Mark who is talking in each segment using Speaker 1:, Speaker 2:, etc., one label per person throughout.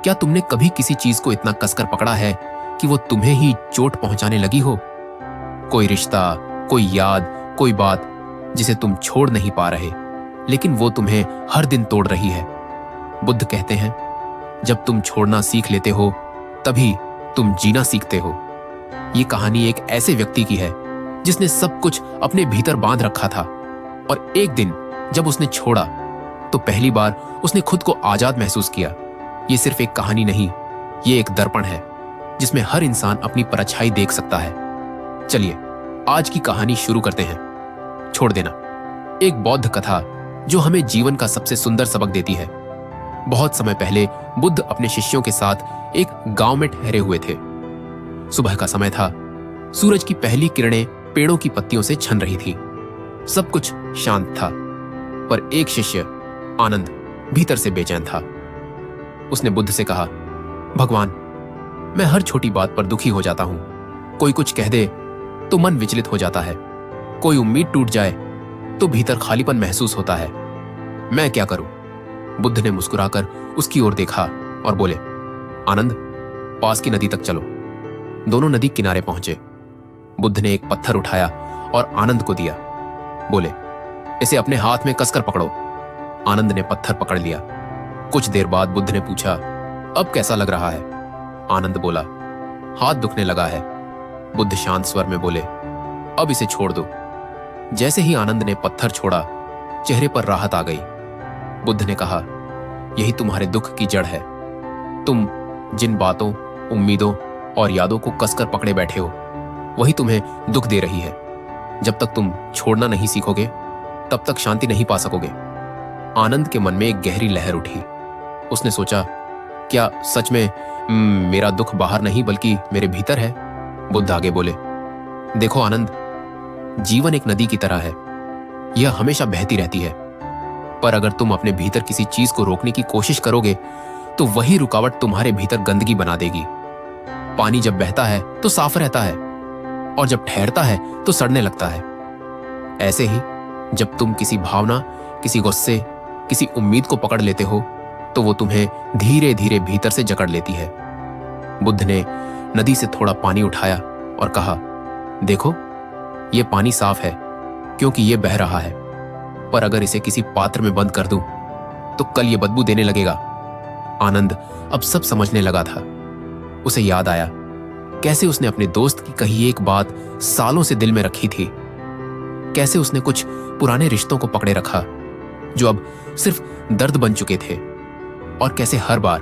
Speaker 1: क्या तुमने कभी किसी चीज को इतना कसकर पकड़ा है कि वो तुम्हें ही चोट पहुंचाने लगी हो? कोई रिश्ता, कोई याद, कोई बात जिसे तुम छोड़ नहीं पा रहे, लेकिन वो तुम्हें हर दिन तोड़ रही है। बुद्ध कहते हैं, जब तुम छोड़ना सीख लेते हो तभी तुम जीना सीखते हो। ये कहानी एक ऐसे व्यक्ति की है जिसने सब कुछ अपने भीतर बांध रखा था, और एक दिन जब उसने छोड़ा तो पहली बार उसने खुद को आजाद महसूस किया। ये सिर्फ एक कहानी नहीं, ये एक दर्पण है जिसमें हर इंसान अपनी परछाई देख सकता है। चलिए आज की कहानी शुरू करते हैं। छोड़ देना, एक बौद्ध कथा जो हमें जीवन का सबसे सुंदर सबक देती है। बहुत समय पहले बुद्ध अपने शिष्यों के साथ एक गांव में ठहरे हुए थे। सुबह का समय था, सूरज की पहली किरणें पेड़ों की पत्तियों से छन रही थी। सब कुछ शांत था, पर एक शिष्य आनंद भीतर से बेचैन था। उसने बुद्ध से कहा, भगवान, मैं हर छोटी बात पर दुखी हो जाता हूं। कोई कुछ कह दे तो मन विचलित हो जाता है, कोई उम्मीद टूट जाए तो भीतर खालीपन महसूस होता है। मैं क्या करूं? बुद्ध ने मुस्कुराकर उसकी ओर देखा और बोले, आनंद, पास की नदी तक चलो। दोनों नदी किनारे पहुंचे। बुद्ध ने एक पत्थर उठाया और आनंद को दिया। बोले, इसे अपने हाथ में कसकर पकड़ो। आनंद ने पत्थर पकड़ लिया। कुछ देर बाद बुद्ध ने पूछा, अब कैसा लग रहा है? आनंद बोला, हाथ दुखने लगा है। बुद्ध शांत स्वर में बोले, अब इसे छोड़ दो। जैसे ही आनंद ने पत्थर छोड़ा, चेहरे पर राहत आ गई। बुद्ध ने कहा, यही तुम्हारे दुख की जड़ है। तुम जिन बातों, उम्मीदों और यादों को कसकर पकड़े बैठे हो, वही तुम्हें दुख दे रही है। जब तक तुम छोड़ना नहीं सीखोगे, तब तक शांति नहीं पा सकोगे। आनंद के मन में एक गहरी लहर उठी। उसने सोचा, क्या सच में मेरा दुख बाहर नहीं बल्कि मेरे भीतर है? बुद्ध आगे बोले, देखो आनंद, जीवन एक नदी की तरह है। यह हमेशा बहती रहती है, पर अगर तुम अपने भीतर किसी चीज को रोकने की कोशिश करोगे तो वही रुकावट तुम्हारे भीतर गंदगी बना देगी। पानी जब बहता है तो साफ रहता है, और जब ठहरता है तो सड़ने लगता है। ऐसे ही जब तुम किसी भावना, किसी गुस्से, किसी उम्मीद को पकड़ लेते हो तो वो तुम्हें धीरे धीरे भीतर से जकड़ लेती है। बुद्ध ने नदी से थोड़ा पानी उठाया और कहा, देखो, ये पानी साफ है क्योंकि ये बह रहा है, पर अगर इसे किसी पात्र में बंद कर दूं तो कल ये बदबू देने लगेगा। आनंद अब सब समझने लगा था। उसे याद आया कैसे उसने अपने दोस्त की कही एक बात सालों से दिल में रखी थी। कैसे उसने कुछ पुराने रिश्तों को पकड़े रखा जो अब सिर्फ दर्द बन चुके थे, और कैसे हर बार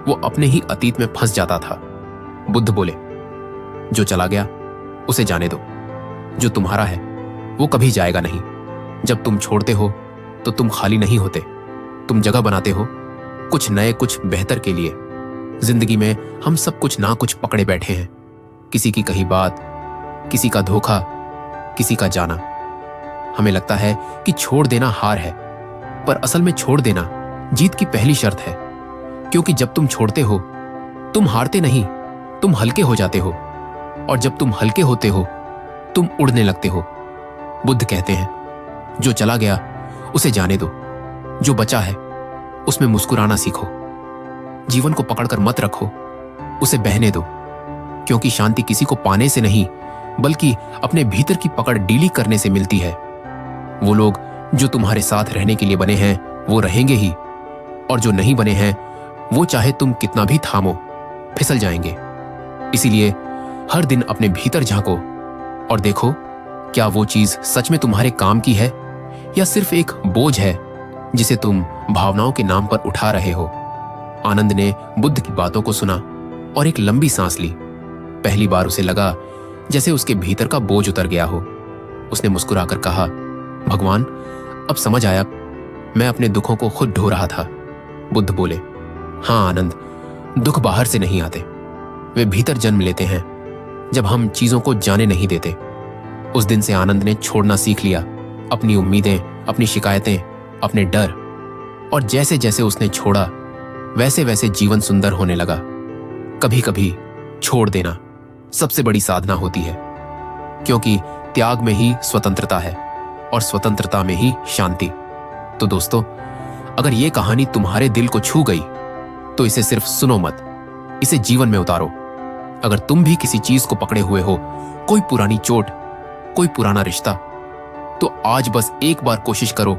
Speaker 1: वो अपने ही अतीत में फंस जाता था। बुद्ध बोले, जो चला गया उसे जाने दो। जो तुम्हारा है वो कभी जाएगा नहीं। जब तुम छोड़ते हो तो तुम खाली नहीं होते, तुम जगह बनाते हो कुछ नए, कुछ बेहतर के लिए। जिंदगी में हम सब कुछ ना कुछ पकड़े बैठे हैं। किसी की कही बात, किसी का धोखा, किसी का जाना। हमें लगता है कि छोड़ देना हार है, पर असल में छोड़ देना जीत की पहली शर्त है। क्योंकि जब तुम छोड़ते हो तुम हारते नहीं, तुम हल्के हो जाते हो, और जब तुम हल्के होते हो तुम उड़ने लगते हो। बुद्ध कहते हैं, जो चला गया उसे जाने दो। जो बचा है उसमें मुस्कुराना सीखो। जीवन को पकड़कर मत रखो, उसे बहने दो। क्योंकि शांति किसी को पाने से नहीं बल्कि अपने भीतर की पकड़ ढीली करने से मिलती है। वो लोग जो तुम्हारे साथ रहने के लिए बने हैं वो रहेंगे ही, और जो नहीं बने हैं वो चाहे तुम कितना भी थामो फिसल जाएंगे। इसीलिए हर दिन अपने भीतर झांको और देखो, क्या वो चीज सच में तुम्हारे काम की है या सिर्फ एक बोझ है जिसे तुम भावनाओं के नाम पर उठा रहे हो। आनंद ने बुद्ध की बातों को सुना और एक लंबी सांस ली। पहली बार उसे लगा जैसे उसके भीतर का बोझ उतर गया हो। उसने मुस्कुराकर कहा, भगवान, अब समझ आया, मैं अपने दुखों को खुद ढो रहा था। बुद्ध बोले, हाँ आनंद, दुख बाहर से नहीं आते, वे भीतर जन्म लेते हैं जब हम चीजों को जाने नहीं देते। उस दिन से आनंद ने छोड़ना सीख लिया, अपनी उम्मीदें, अपनी शिकायतें, अपने डर, और जैसे जैसे उसने छोड़ा वैसे वैसे जीवन सुंदर होने लगा। कभी कभी छोड़ देना सबसे बड़ी साधना होती है, क्योंकि त्याग में ही स्वतंत्रता है और स्वतंत्रता में ही शांति। तो दोस्तों, अगर ये कहानी तुम्हारे दिल को छू गई तो इसे सिर्फ सुनो मत, इसे जीवन में उतारो। अगर तुम भी किसी चीज को पकड़े हुए हो, कोई पुरानी चोट, कोई पुराना रिश्ता, तो आज बस एक बार कोशिश करो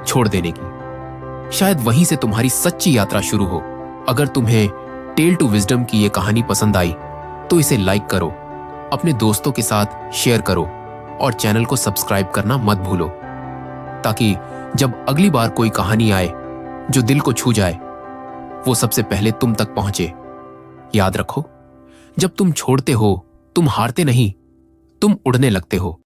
Speaker 1: छोड़ देने की। शायद वहीं से तुम्हारी सच्ची यात्रा शुरू हो। अगर तुम्हें टेल टू विजडम की यह कहानी पसंद आई तो इसे लाइक करो, अपने दोस्तों के साथ शेयर करो और चैनल को सब्सक्राइब करना मत भूलो, ताकि जब अगली बार कोई कहानी आए जो दिल को छू जाए, वो सबसे पहले तुम तक पहुंचे। याद रखो, जब तुम छोड़ते हो, तुम हारते नहीं, तुम उड़ने लगते हो।